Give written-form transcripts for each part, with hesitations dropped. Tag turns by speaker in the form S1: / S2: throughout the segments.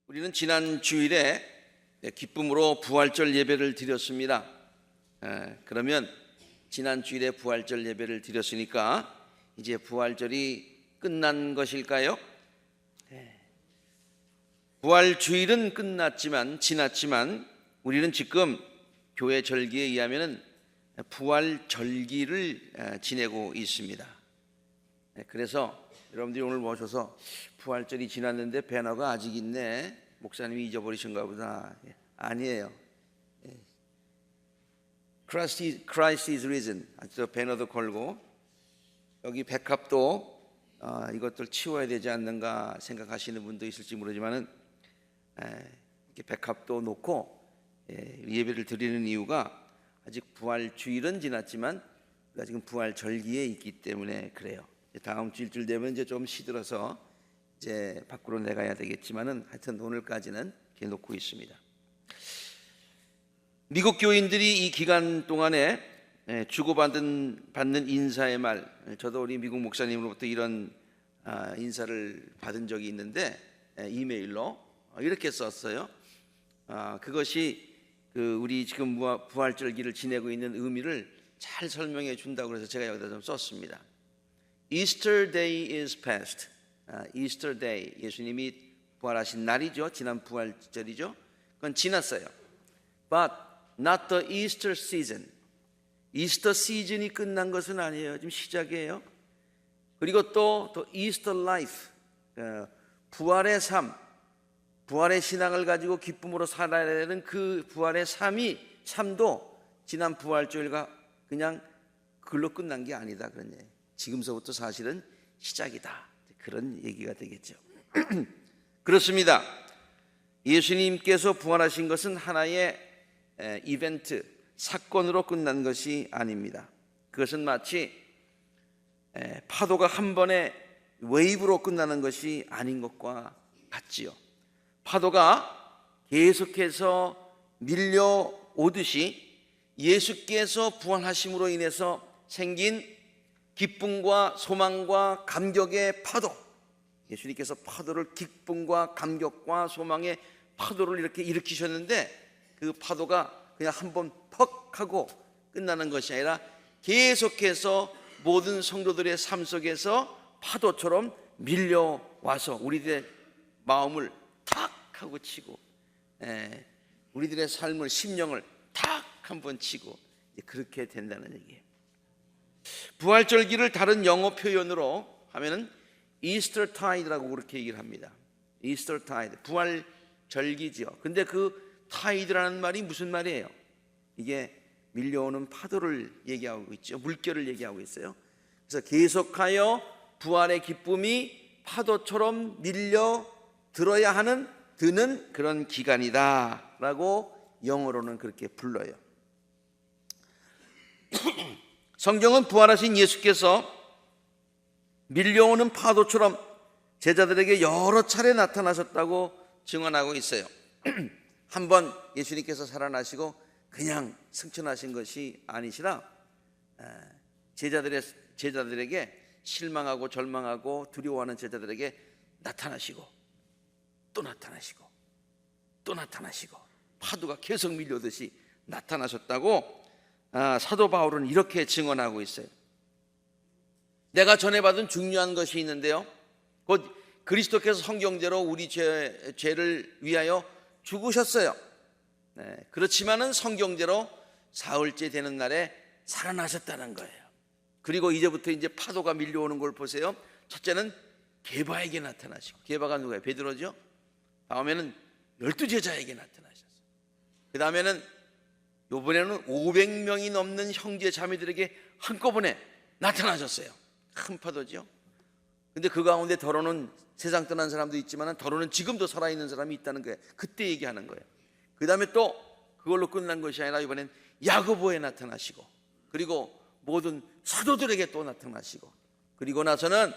S1: 우리는 지난 주일에 기쁨으로 부활절 예배를 드렸습니다. 그러면 지난 주일에 부활절 예배를 드렸으니까 이제 부활절이 끝난 것일까요? 부활주일은 지났지만 우리는 지금 교회 절기에 의하면 부활절기를 지내고 있습니다. 그래서 여러분들이 오늘 오셔서 부활절이 지났는데 배너가 아직 있네, 목사님이 잊어버리신가 보다. 아니에요. Christ is risen. 저 배너도 걸고 여기 백합도 이것들 치워야 되지 않는가 생각하시는 분도 있을지 모르지만은 이렇게 백합도 놓고 예배를 드리는 이유가 아직 부활주일은 지났지만 우리가 지금 부활절기에 있기 때문에 그래요. 다음 주 일주일 되면 이제 좀 시들어서 이제 밖으로 내가야 되겠지만은 하여튼 오늘까지는 이렇게 놓고 있습니다. 미국 교인들이 이 기간 동안에 주고받는 인사의 말, 저도 우리 미국 목사님으로부터 이런 인사를 받은 적이 있는데 이메일로 이렇게 썼어요. 그것이 우리 지금 부활절기를 지내고 있는 의미를 잘 설명해 준다고 해서 제가 여기다 좀 썼습니다. Easter day is past. Easter day, 예수님이 부활하신 날이죠. 지난 부활절이죠. 그건 지났어요. But not the Easter season. 이스터 시즌이 끝난 것은 아니에요. 지금 시작이에요. 그리고 또 Easter life, 부활의 삶, 부활의 신앙을 가지고 기쁨으로 살아야 되는 그 부활의 삶도 지난 부활주일과 그냥 그걸로 끝난 게 아니다, 그런 얘기. 지금서부터 사실은 시작이다, 그런 얘기가 되겠죠. 그렇습니다. 예수님께서 부활하신 것은 하나의 이벤트, 사건으로 끝난 것이 아닙니다. 그것은 마치 파도가 한 번에 웨이브로 끝나는 것이 아닌 것과 같지요. 파도가 계속해서 밀려오듯이 예수께서 부활하심으로 인해서 생긴 기쁨과 소망과 감격의 파도, 예수님께서 파도를 기쁨과 감격과 소망의 파도를 이렇게 일으키셨는데 그 파도가 그냥 한번 퍽 하고 끝나는 것이 아니라 계속해서 모든 성도들의 삶 속에서 파도처럼 밀려와서 우리들의 마음을 탁 하고 치고 우리들의 삶을, 심령을 탁 한번 치고 그렇게 된다는 얘기예요. 부활절기를 다른 영어 표현으로 하면은 이스터 타이드라고 그렇게 얘기를 합니다. 이스터 타이드, 부활절기죠. 근데 그 타이드라는 말이 무슨 말이에요? 이게 밀려오는 파도를 얘기하고 있죠. 물결을 얘기하고 있어요. 그래서 계속하여 부활의 기쁨이 파도처럼 밀려 들어야 하는, 드는 그런 기간이다 라고 영어로는 그렇게 불러요. 성경은 부활하신 예수께서 밀려오는 파도처럼 제자들에게 여러 차례 나타나셨다고 증언하고 있어요. 한번 예수님께서 살아나시고 그냥 승천하신 것이 아니시라 제자들에게 실망하고 절망하고 두려워하는 제자들에게 나타나시고 또 나타나시고 또 나타나시고 파도가 계속 밀려오듯이 나타나셨다고 사도 바울은 이렇게 증언하고 있어요. 내가 전해받은 중요한 것이 있는데요, 곧 그리스도께서 성경대로 우리 죄를 위하여 죽으셨어요. 그렇지만은 성경대로 사흘째 되는 날에 살아나셨다는 거예요. 그리고 이제부터 이제 파도가 밀려오는 걸 보세요. 첫째는 게바에게 나타나시고, 게바가 누구예요? 베드로죠. 다음에는 12제자에게 나타나셨어요. 그 다음에는 이번에는 500명이 넘는 형제 자매들에게 한꺼번에 나타나셨어요. 큰 파도죠. 근데 그 가운데 더러는 세상 떠난 사람도 있지만 더러는 지금도 살아있는 사람이 있다는 거예요. 그때 얘기하는 거예요. 그 다음에 또 그걸로 끝난 것이 아니라 이번엔 야고보에 나타나시고, 그리고 모든 사도들에게 또 나타나시고, 그리고 나서는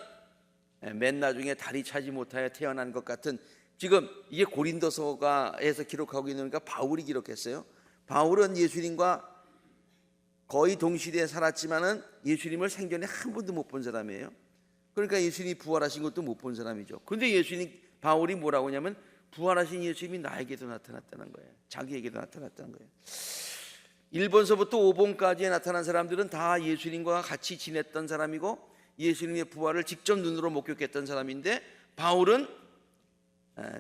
S1: 맨 나중에 다리 차지 못하여 태어난 것 같은, 지금 이게 고린도서가에서 기록하고 있는가 바울이 기록했어요. 바울은 예수님과 거의 동시대에 살았지만은 예수님을 생전에 한 번도 못 본 사람이에요. 그러니까 예수님이 부활하신 것도 못 본 사람이죠. 그런데 바울이 뭐라고 하냐면 부활하신 예수님이 나에게도 나타났다는 거예요. 자기에게도 나타났다는 거예요. 1번서부터 5번까지에 나타난 사람들은 다 예수님과 같이 지냈던 사람이고 예수님의 부활을 직접 눈으로 목격했던 사람인데 바울은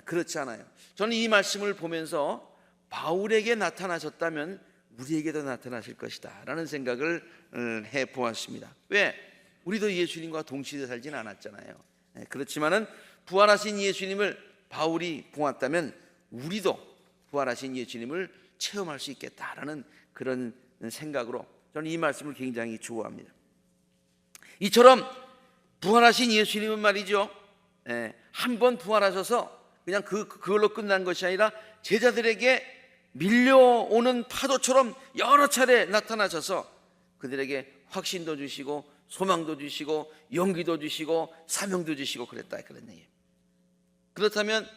S1: 그렇지 않아요. 저는 이 말씀을 보면서 바울에게 나타나셨다면 우리에게도 나타나실 것이다 라는 생각을 해보았습니다. 왜? 우리도 예수님과 동시에 살진 않았잖아요. 그렇지만은 부활하신 예수님을 바울이 보았다면 우리도 부활하신 예수님을 체험할 수 있겠다라는 그런 생각으로 저는 이 말씀을 굉장히 좋아합니다. 이처럼 부활하신 예수님은 말이죠, 한 번 부활하셔서 그냥 그걸로 끝난 것이 아니라 제자들에게 밀려오는 파도처럼 여러 차례 나타나셔서 그들에게 확신도 주시고 소망도 주시고 용기도 주시고 사명도 주시고 그랬다, 그런 얘기예요. 그렇다면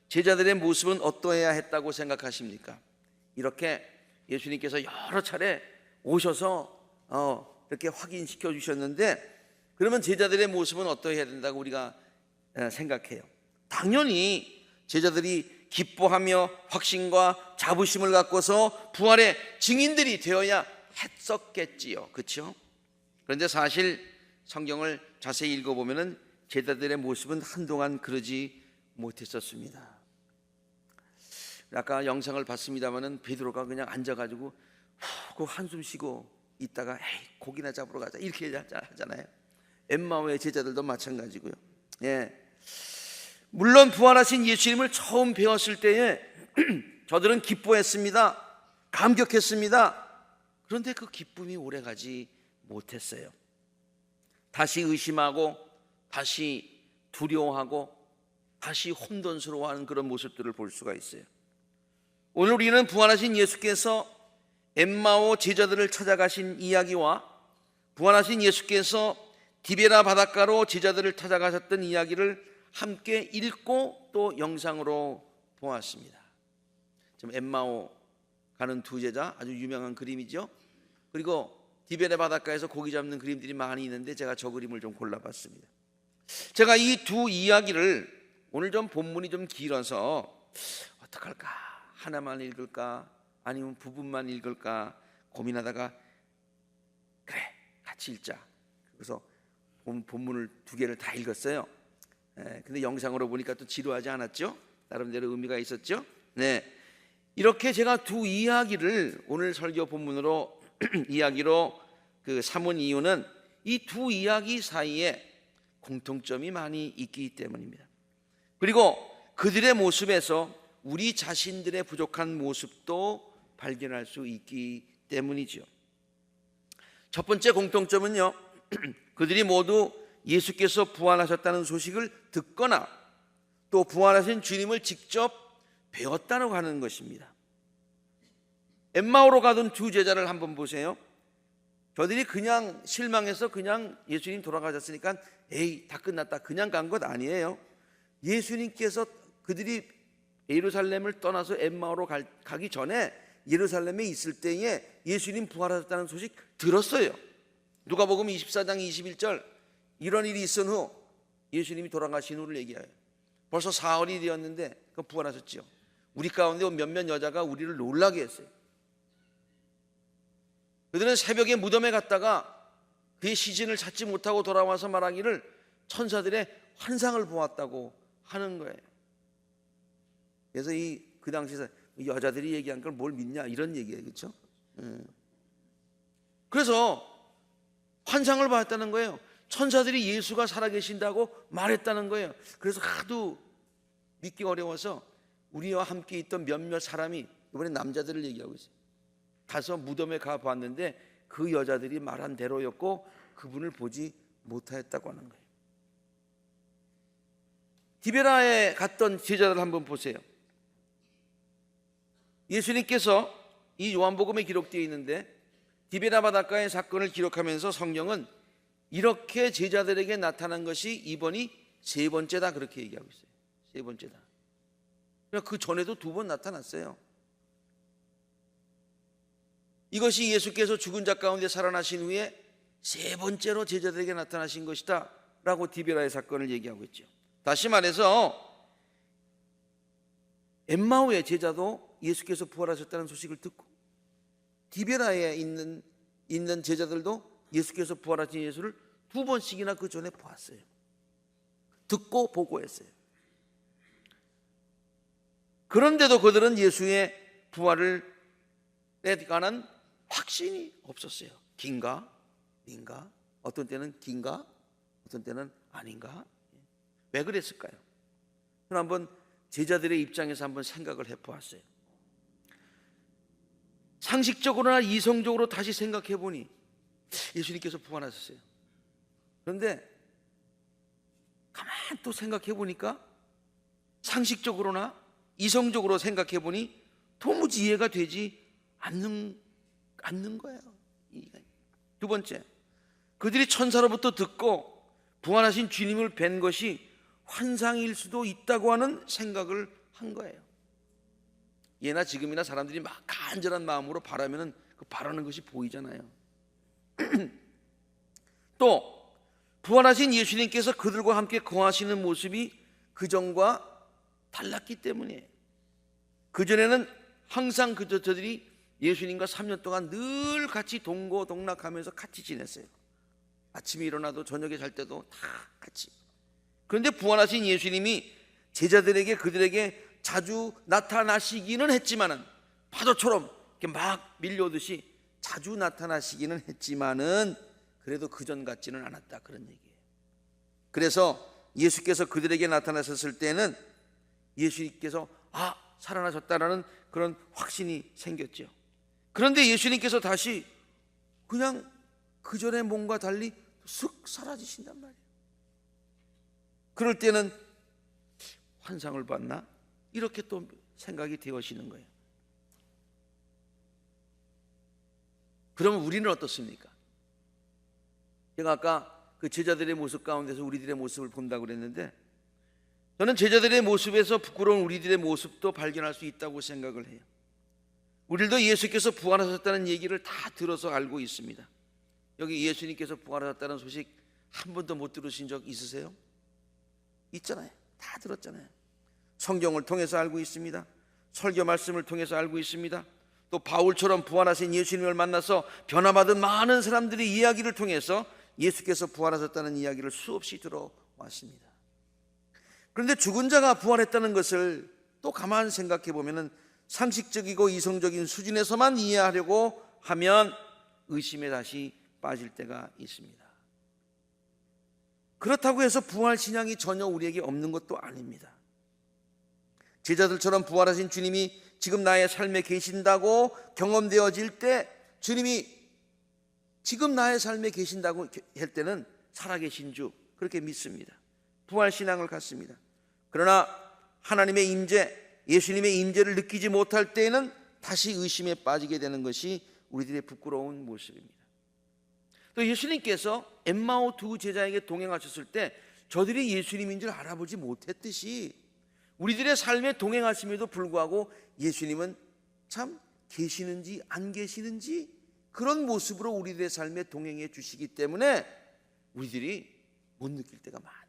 S1: 제자들의 모습은 어떠해야 했다고 생각하십니까? 이렇게 예수님께서 여러 차례 오셔서 이렇게 확인시켜 주셨는데 그러면 제자들의 모습은 어떠해야 된다고 우리가 생각해요? 당연히 제자들이 기뻐하며 확신과 자부심을 갖고서 부활의 증인들이 되어야 했었겠지요. 그렇죠? 그런데 사실 성경을 자세히 읽어보면 제자들의 모습은 한동안 그러지 못했었습니다. 아까 영상을 봤습니다마는 베드로가 그냥 앉아가지고 그 한숨 쉬고 있다가 에이, 고기나 잡으러 가자 이렇게 하잖아요. 엠마오의 제자들도 마찬가지고요. 물론 부활하신 예수님을 처음 배웠을 때에 저들은 기뻐했습니다. 감격했습니다. 그런데 그 기쁨이 오래가지 못했어요. 다시 의심하고 다시 두려워하고 다시 혼돈스러워하는 그런 모습들을 볼 수가 있어요. 오늘 우리는 부활하신 예수께서 엠마오 제자들을 찾아가신 이야기와 부활하신 예수께서 디베라 바닷가로 제자들을 찾아가셨던 이야기를 함께 읽고 또 영상으로 보았습니다. 지금 엠마오 가는 두 제자, 아주 유명한 그림이죠. 그리고 디베라 바닷가에서 고기 잡는 그림들이 많이 있는데 제가 저 그림을 좀 골라봤습니다. 제가 이 두 이야기를 오늘 좀 본문이 좀 길어서 어떡할까, 하나만 읽을까 아니면 부분만 읽을까 고민하다가 그래 같이 읽자. 그래서 본문을 두 개를 다 읽었어요. 근데 영상으로 보니까 또 지루하지 않았죠? 나름대로 의미가 있었죠? 네, 이렇게 제가 두 이야기를 오늘 설교 본문으로 이야기로 삼은 이유는 이 두 이야기 사이에 공통점이 많이 있기 때문입니다. 그리고 그들의 모습에서 우리 자신들의 부족한 모습도 발견할 수 있기 때문이죠. 첫 번째 공통점은요, 그들이 모두 예수께서 부활하셨다는 소식을 듣거나 또 부활하신 주님을 직접 배웠다고 하는 것입니다. 엠마오로 가던 두 제자를 한번 보세요. 저들이 그냥 실망해서 그냥 예수님 돌아가셨으니까 에이 다 끝났다 그냥 간 것 아니에요. 예수님께서 그들이 예루살렘을 떠나서 엠마오로 가기 전에 예루살렘에 있을 때에 예수님 부활하셨다는 소식 들었어요. 누가복음 24장 21절 이런 일이 있은 후 예수님이 돌아가신 후를 얘기해요. 벌써 사흘이 되었는데 부활하셨죠. 우리 가운데 몇몇 여자가 우리를 놀라게 했어요. 그들은 새벽에 무덤에 갔다가 그의 시신을 찾지 못하고 돌아와서 말하기를 천사들의 환상을 보았다고 하는 거예요. 그래서 그 당시에 여자들이 얘기한 걸 뭘 믿냐 이런 얘기예요. 그렇죠? 그래서 환상을 봤다는 거예요. 천사들이 예수가 살아계신다고 말했다는 거예요. 그래서 하도 믿기 어려워서 우리와 함께 있던 몇몇 사람이 이번에 남자들을 얘기하고 있어요. 가서 무덤에 가봤는데 그 여자들이 말한 대로였고 그분을 보지 못하였다고 하는 거예요. 디베라에 갔던 제자들 한번 보세요. 예수님께서 이 요한복음에 기록되어 있는데 디베라 바닷가의 사건을 기록하면서 성경은 이렇게 제자들에게 나타난 것이 이번이 세 번째다 그렇게 얘기하고 있어요. 세 번째다. 그 전에도 두 번 나타났어요. 이것이 예수께서 죽은 자 가운데 살아나신 후에 세 번째로 제자들에게 나타나신 것이다 라고 디베라의 사건을 얘기하고 있죠. 다시 말해서 엠마오의 제자도 예수께서 부활하셨다는 소식을 듣고, 디베라에 있는 제자들도 예수께서 부활하신 예수를 2번씩이나 그 전에 보았어요. 듣고 보고했어요. 그런데도 그들은 예수의 부활에 관한 확신이 없었어요. 긴가? 민가? 어떤 때는 긴가? 어떤 때는 아닌가? 왜 그랬을까요? 저는 한번 제자들의 입장에서 한번 생각을 해보았어요. 상식적으로나 이성적으로 다시 생각해 보니 예수님께서 부활하셨어요. 그런데 가만 또 생각해 보니까 상식적으로나 이성적으로 생각해 보니 도무지 이해가 되지 않는 거예요. 두 번째, 그들이 천사로부터 듣고 부활하신 주님을 뵌 것이 환상일 수도 있다고 하는 생각을 한 거예요. 예나 지금이나 사람들이 막 간절한 마음으로 바라면은 그 바라는 것이 보이잖아요. 또 부활하신 예수님께서 그들과 함께 거하시는 모습이 그전과 달랐기 때문이에요. 그전에는 항상 저들이 예수님과 3년 동안 늘 같이 동고동락하면서 같이 지냈어요. 아침에 일어나도 저녁에 잘 때도 다 같이. 그런데 부활하신 예수님이 제자들에게 그들에게 자주 나타나시기는 했지만은, 파도처럼 이렇게 막 밀려오듯이 자주 나타나시기는 했지만은 그래도 그전 같지는 않았다, 그런 얘기예요. 그래서 예수께서 그들에게 나타나셨을 때는 예수님께서 살아나셨다라는 그런 확신이 생겼죠. 그런데 예수님께서 다시 그냥 그전의 몸과 달리 쓱 사라지신단 말이에요. 그럴 때는 환상을 봤나? 이렇게 또 생각이 되어지는 거예요. 그러면 우리는 어떻습니까? 제가 아까 그 제자들의 모습 가운데서 우리들의 모습을 본다고 그랬는데, 저는 제자들의 모습에서 부끄러운 우리들의 모습도 발견할 수 있다고 생각을 해요. 우리도 예수께서 부활하셨다는 얘기를 다 들어서 알고 있습니다. 여기 예수님께서 부활하셨다는 소식 한 번도 못 들으신 적 있으세요? 있잖아요. 다 들었잖아요. 성경을 통해서 알고 있습니다. 설교 말씀을 통해서 알고 있습니다. 또 바울처럼 부활하신 예수님을 만나서 변화받은 많은 사람들의 이야기를 통해서 예수께서 부활하셨다는 이야기를 수없이 들어왔습니다. 그런데 죽은 자가 부활했다는 것을 또 가만 생각해 보면 상식적이고 이성적인 수준에서만 이해하려고 하면 의심에 다시 빠질 때가 있습니다. 그렇다고 해서 부활 신앙이 전혀 우리에게 없는 것도 아닙니다. 제자들처럼 부활하신 주님이 지금 나의 삶에 계신다고 경험되어질 때, 주님이 지금 나의 삶에 계신다고 할 때는 살아계신 주, 그렇게 믿습니다. 부활 신앙을 갖습니다. 그러나 하나님의 임재, 예수님의 임재를 느끼지 못할 때에는 다시 의심에 빠지게 되는 것이 우리들의 부끄러운 모습입니다. 또 예수님께서 엠마오 두 제자에게 동행하셨을 때 저들이 예수님인 줄 알아보지 못했듯이 우리들의 삶에 동행하심에도 불구하고 예수님은 참 계시는지 안 계시는지 그런 모습으로 우리들의 삶에 동행해 주시기 때문에 우리들이 못 느낄 때가 많다.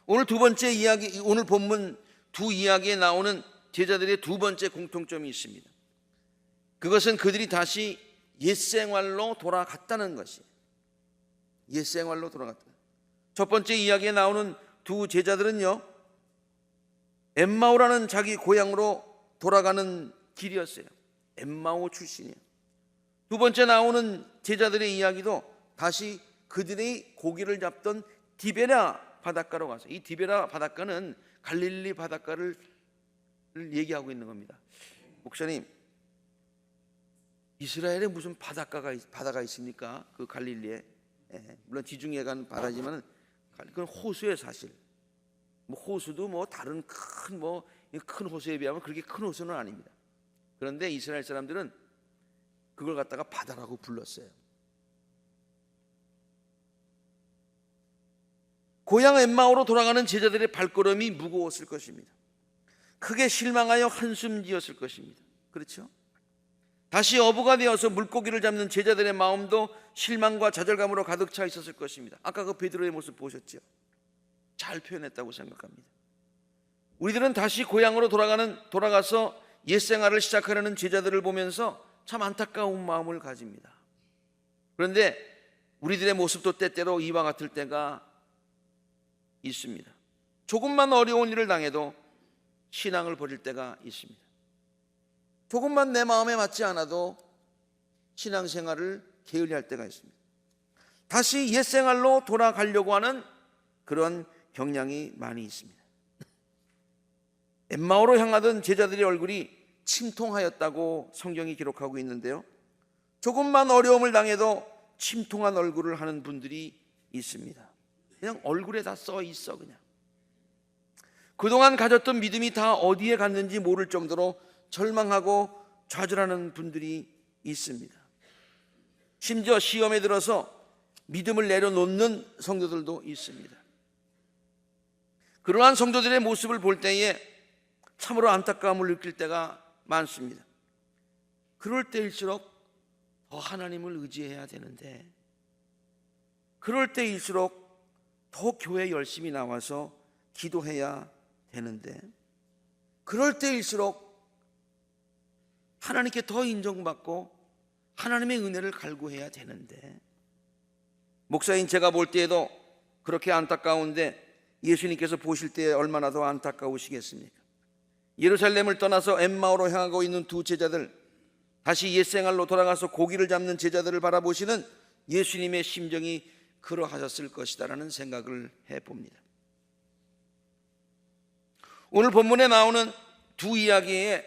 S1: 오늘 두 번째 이야기, 오늘 본문 두 이야기에 나오는 제자들의 두 번째 공통점이 있습니다. 그것은 그들이 다시 옛생활로 돌아갔다는 것이에요. 옛생활로 돌아갔다. 첫 번째 이야기에 나오는 두 제자들은요, 엠마오라는 자기 고향으로 돌아가는 길이었어요. 엠마오 출신이에요. 두 번째 나오는 제자들의 이야기도 다시 그들이 고기를 잡던 디베라 바닷가로 가서, 이 디베라 바닷가는 갈릴리 바닷가를 얘기하고 있는 겁니다. 목사님, 이스라엘에 무슨 바다가 있습니까? 그 갈릴리에. 물론 지중해 간 바다지만 그건 호수에 사실. 뭐 호수도 뭐 다른 큰 호수에 비하면 그렇게 큰 호수는 아닙니다. 그런데 이스라엘 사람들은 그걸 갖다가 바다라고 불렀어요. 고향 엠마오로 돌아가는 제자들의 발걸음이 무거웠을 것입니다. 크게 실망하여 한숨 지었을 것입니다. 그렇죠? 다시 어부가 되어서 물고기를 잡는 제자들의 마음도 실망과 좌절감으로 가득 차 있었을 것입니다. 아까 그 베드로의 모습 보셨죠? 잘 표현했다고 생각합니다. 우리들은 다시 고향으로 돌아가서 옛생활을 시작하려는 제자들을 보면서 참 안타까운 마음을 가집니다. 그런데 우리들의 모습도 때때로 이와 같을 때가 있습니다. 조금만 어려운 일을 당해도 신앙을 버릴 때가 있습니다. 조금만 내 마음에 맞지 않아도 신앙생활을 게을리할 때가 있습니다. 다시 옛생활로 돌아가려고 하는 그런 경향이 많이 있습니다. 엠마오로 향하던 제자들의 얼굴이 침통하였다고 성경이 기록하고 있는데요, 조금만 어려움을 당해도 침통한 얼굴을 하는 분들이 있습니다. 그냥 얼굴에 다 써 있어. 그냥 그동안 가졌던 믿음이 다 어디에 갔는지 모를 정도로 절망하고 좌절하는 분들이 있습니다. 심지어 시험에 들어서 믿음을 내려놓는 성도들도 있습니다. 그러한 성도들의 모습을 볼 때에 참으로 안타까움을 느낄 때가 많습니다. 그럴 때일수록 더 하나님을 의지해야 되는데, 그럴 때일수록 더 교회 열심히 나와서 기도해야 되는데, 그럴 때일수록 하나님께 더 인정받고 하나님의 은혜를 갈구해야 되는데, 목사인 제가 볼 때에도 그렇게 안타까운데 예수님께서 보실 때 얼마나 더 안타까우시겠습니까? 예루살렘을 떠나서 엠마오로 향하고 있는 두 제자들, 다시 옛생활로 돌아가서 고기를 잡는 제자들을 바라보시는 예수님의 심정이 그러하셨을 것이다라는 생각을 해봅니다. 오늘 본문에 나오는 두 이야기에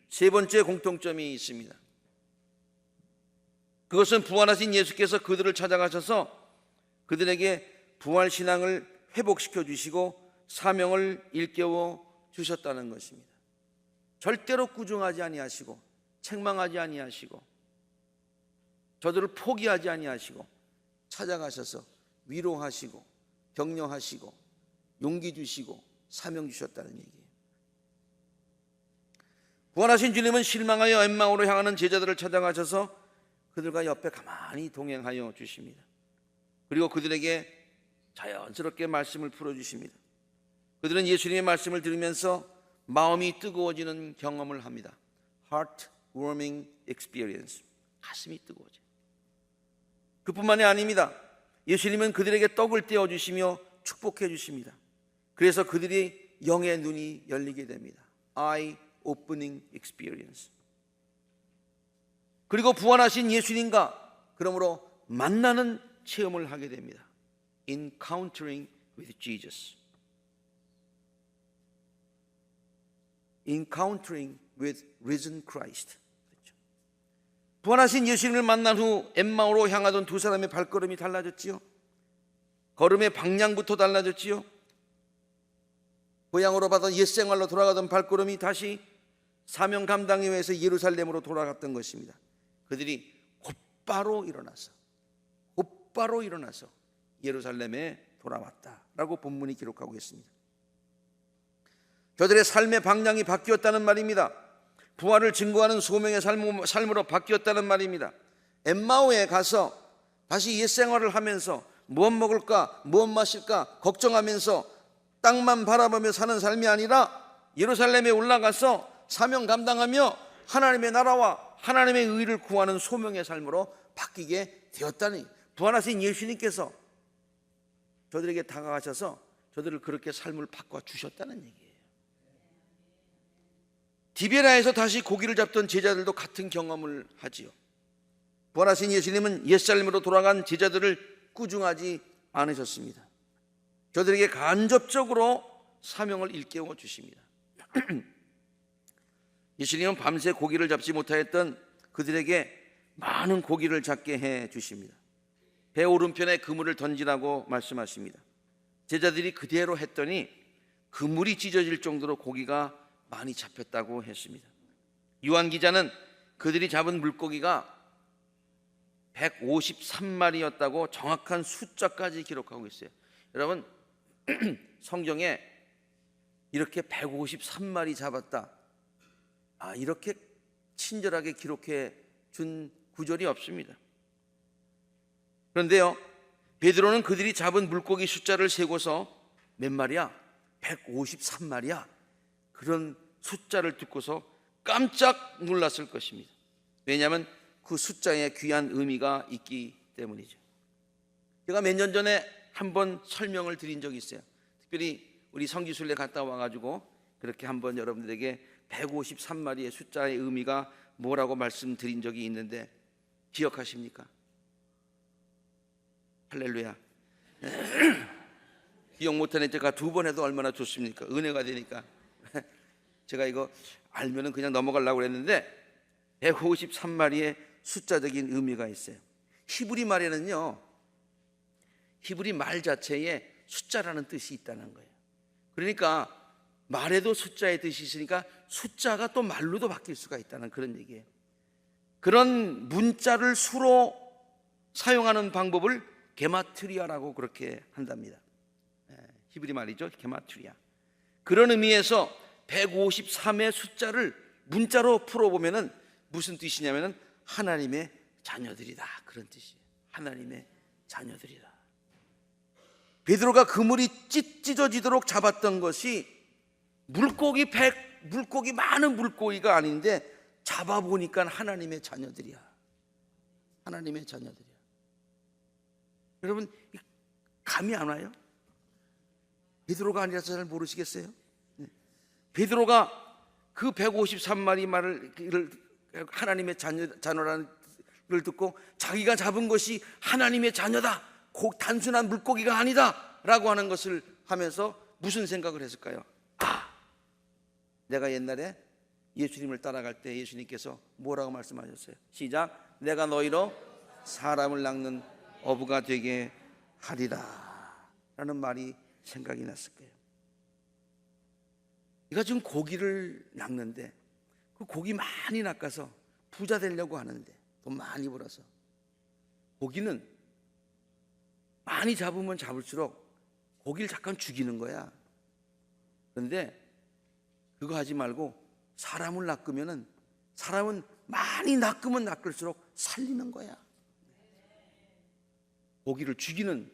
S1: 세 번째 공통점이 있습니다. 그것은 부활하신 예수께서 그들을 찾아가셔서 그들에게 부활신앙을 회복시켜 주시고 사명을 일깨워 주셨다는 것입니다. 절대로 꾸중하지 아니하시고 책망하지 아니하시고 저들을 포기하지 아니하시고 찾아가셔서 위로하시고 격려하시고 용기 주시고 사명 주셨다는 얘기예요. 부활하신 주님은 실망하여 엠마오로 향하는 제자들을 찾아가셔서 그들과 옆에 가만히 동행하여 주십니다. 그리고 그들에게 자연스럽게 말씀을 풀어주십니다. 그들은 예수님의 말씀을 들으면서 마음이 뜨거워지는 경험을 합니다. Heart-warming experience. 가슴이 뜨거워져요. 그뿐만이 아닙니다. 예수님은 그들에게 떡을 떼어주시며 축복해 주십니다. 그래서 그들이 영의 눈이 열리게 됩니다. Eye-opening experience. 그리고 부활하신 예수님과 그러므로 만나는 체험을 하게 됩니다. Encountering with Jesus. Encountering with risen Christ. 그렇죠. 부활하신 예수님을 만난 후 엠마오로 향하던 두 사람의 발걸음이 달라졌지요. 걸음의 방향부터 달라졌지요. 고향으로 받은 옛생활로 돌아가던 발걸음이 다시 사명 감당에 의해서 예루살렘으로 돌아갔던 것입니다. 그들이 곧바로 일어나서 예루살렘에 돌아왔다라고 본문이 기록하고 있습니다. 저들의 삶의 방향이 바뀌었다는 말입니다. 부활을 증거하는 소명의 삶으로 바뀌었다는 말입니다. 엠마오에 가서 다시 옛생활을 하면서 무엇 먹을까 무엇 마실까 걱정하면서 땅만 바라보며 사는 삶이 아니라 예루살렘에 올라가서 사명 감당하며 하나님의 나라와 하나님의 의를 구하는 소명의 삶으로 바뀌게 되었다니, 부활하신 예수님께서 저들에게 다가가셔서 저들을 그렇게 삶을 바꿔주셨다는 얘기예요. 디베라에서 다시 고기를 잡던 제자들도 같은 경험을 하지요. 부활하신 예수님은 옛삶으로 돌아간 제자들을 꾸중하지 않으셨습니다. 저들에게 간접적으로 사명을 일깨워 주십니다. 예수님은 밤새 고기를 잡지 못하였던 그들에게 많은 고기를 잡게 해 주십니다. 배 오른편에 그물을 던지라고 말씀하십니다. 제자들이 그대로 했더니 그물이 찢어질 정도로 고기가 많이 잡혔다고 했습니다. 요한 기자는 그들이 잡은 물고기가 153마리였다고 정확한 숫자까지 기록하고 있어요. 여러분, 성경에 이렇게 153마리 잡았다, 이렇게 친절하게 기록해 준 구절이 없습니다. 그런데요, 베드로는 그들이 잡은 물고기 숫자를 세고서 몇 마리야? 153마리야. 그런 숫자를 듣고서 깜짝 놀랐을 것입니다. 왜냐하면 그 숫자에 귀한 의미가 있기 때문이죠. 제가 몇 년 전에 한번 설명을 드린 적이 있어요. 특별히 우리 성지순례 갔다 와가지고 그렇게 한번 여러분들에게 153마리의 숫자의 의미가 뭐라고 말씀드린 적이 있는데 기억하십니까? 할렐루야. 기억 못하는 제가 두 번 해도 얼마나 좋습니까? 은혜가 되니까. 제가 이거 알면은 그냥 넘어가려고 그랬는데 153마리의 숫자적인 의미가 있어요. 히브리 말에는요, 히브리 말 자체에 숫자라는 뜻이 있다는 거예요. 그러니까 말에도 숫자의 뜻이 있으니까 숫자가 또 말로도 바뀔 수가 있다는 그런 얘기예요. 그런 문자를 수로 사용하는 방법을 게마트리아라고 그렇게 한답니다. 히브리 말이죠, 게마트리아. 그런 의미에서 153의 숫자를 문자로 풀어보면은 무슨 뜻이냐면은 하나님의 자녀들이다, 그런 뜻이에요. 하나님의 자녀들이다. 베드로가 그물이 찢어지도록 잡았던 것이 물고기 많은 물고기가 아닌데 잡아보니까 하나님의 자녀들이야. 하나님의 자녀들이야. 여러분, 감이 안 와요? 베드로가 아니라서 잘 모르시겠어요? 베드로가 그 153마리 말을 하나님의 자녀라는 걸 듣고 자기가 잡은 것이 하나님의 자녀다, 단순한 물고기가 아니다 라고 하는 것을 하면서 무슨 생각을 했을까요? 내가 옛날에 예수님을 따라갈 때 예수님께서 뭐라고 말씀하셨어요? 시작. 내가 너희로 사람을 낚는 어부가 되게 하리라 라는 말이 생각이 났을 거예요. 네가 지금 고기를 낚는데 그 고기 많이 낚아서 부자 되려고 하는데 돈 많이 벌어서 고기는 많이 잡으면 잡을수록 고기를 잠깐 죽이는 거야. 그런데 그거 하지 말고 사람을 낚으면은 사람은 많이 낚으면 낚을수록 살리는 거야. 고기를 죽이는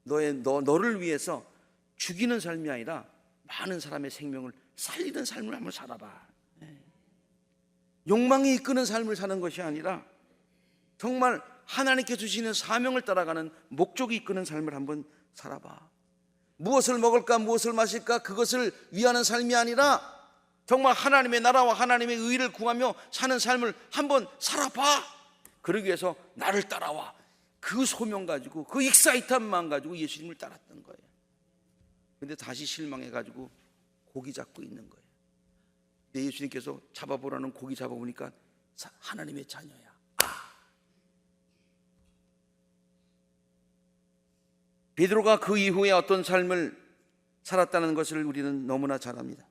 S1: 너를 위해서 죽이는 삶이 아니라 많은 사람의 생명을 살리는 삶을 한번 살아봐. 욕망이 이끄는 삶을 사는 것이 아니라 정말 하나님께 주시는 사명을 따라가는 목적이 이끄는 삶을 한번 살아봐. 무엇을 먹을까 무엇을 마실까 그것을 위하는 삶이 아니라 정말 하나님의 나라와 하나님의 의를 구하며 사는 삶을 한번 살아봐. 그러기 위해서 나를 따라와. 그 소명 가지고 그 익사이트한 마음 가지고 예수님을 따랐던 거예요. 근데 다시 실망해가지고 고기 잡고 있는 거예요. 근데 예수님께서 잡아보라는 고기 잡아보니까 하나님의 자녀야. 베드로가 그 이후에 어떤 삶을 살았다는 것을 우리는 너무나 잘 압니다.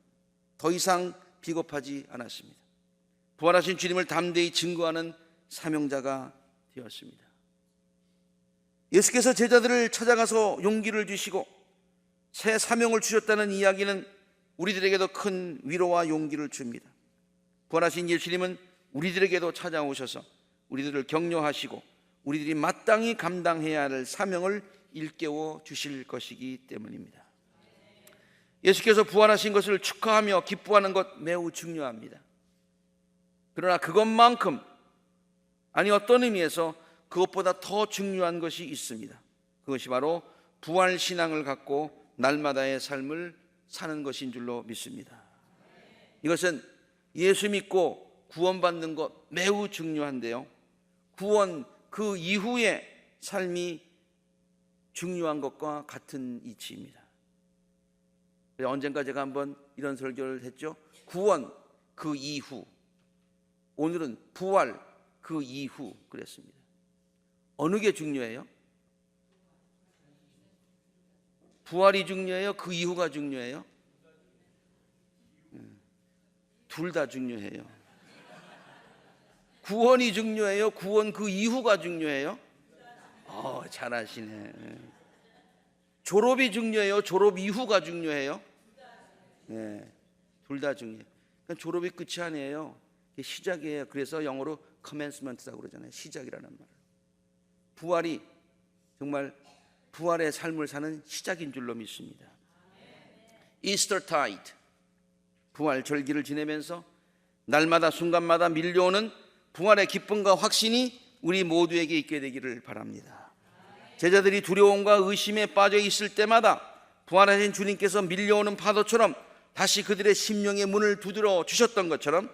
S1: 더 이상 비겁하지 않았습니다. 부활하신 주님을 담대히 증거하는 사명자가 되었습니다. 예수께서 제자들을 찾아가서 용기를 주시고 새 사명을 주셨다는 이야기는 우리들에게도 큰 위로와 용기를 줍니다. 부활하신 예수님은 우리들에게도 찾아오셔서 우리들을 격려하시고 우리들이 마땅히 감당해야 할 사명을 일깨워 주실 것이기 때문입니다. 예수께서 부활하신 것을 축하하며 기뻐하는 것 매우 중요합니다. 그러나 그것만큼, 아니 어떤 의미에서 그것보다 더 중요한 것이 있습니다. 그것이 바로 부활신앙을 갖고 날마다의 삶을 사는 것인 줄로 믿습니다. 이것은 예수 믿고 구원받는 것 매우 중요한데요, 구원 그 이후의 삶이 중요한 것과 같은 이치입니다. 언젠가 제가 한번 이런 설교를 했죠. 구원 그 이후, 오늘은 부활 그 이후 그랬습니다. 어느 게 중요해요? 부활이 중요해요? 그 이후가 중요해요? 둘 다 중요해요. 구원이 중요해요? 구원 그 이후가 중요해요? 잘하시네. 졸업이 중요해요? 졸업 이후가 중요해요? 네, 둘 다 중요해요. 그러니까 졸업이 끝이 아니에요. 시작이에요. 그래서 영어로 commencement라고 그러잖아요. 시작이라는 말. 부활이 정말 부활의 삶을 사는 시작인 줄로 믿습니다. 이스터 타이드, 부활 절기를 지내면서 날마다 순간마다 밀려오는 부활의 기쁨과 확신이 우리 모두에게 있게 되기를 바랍니다. 제자들이 두려움과 의심에 빠져 있을 때마다 부활하신 주님께서 밀려오는 파도처럼 다시 그들의 심령의 문을 두드려 주셨던 것처럼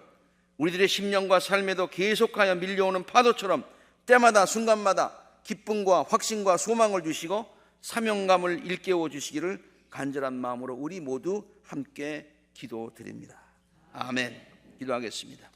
S1: 우리들의 심령과 삶에도 계속하여 밀려오는 파도처럼 때마다 순간마다 기쁨과 확신과 소망을 주시고 사명감을 일깨워 주시기를 간절한 마음으로 우리 모두 함께 기도드립니다. 아멘. 기도하겠습니다.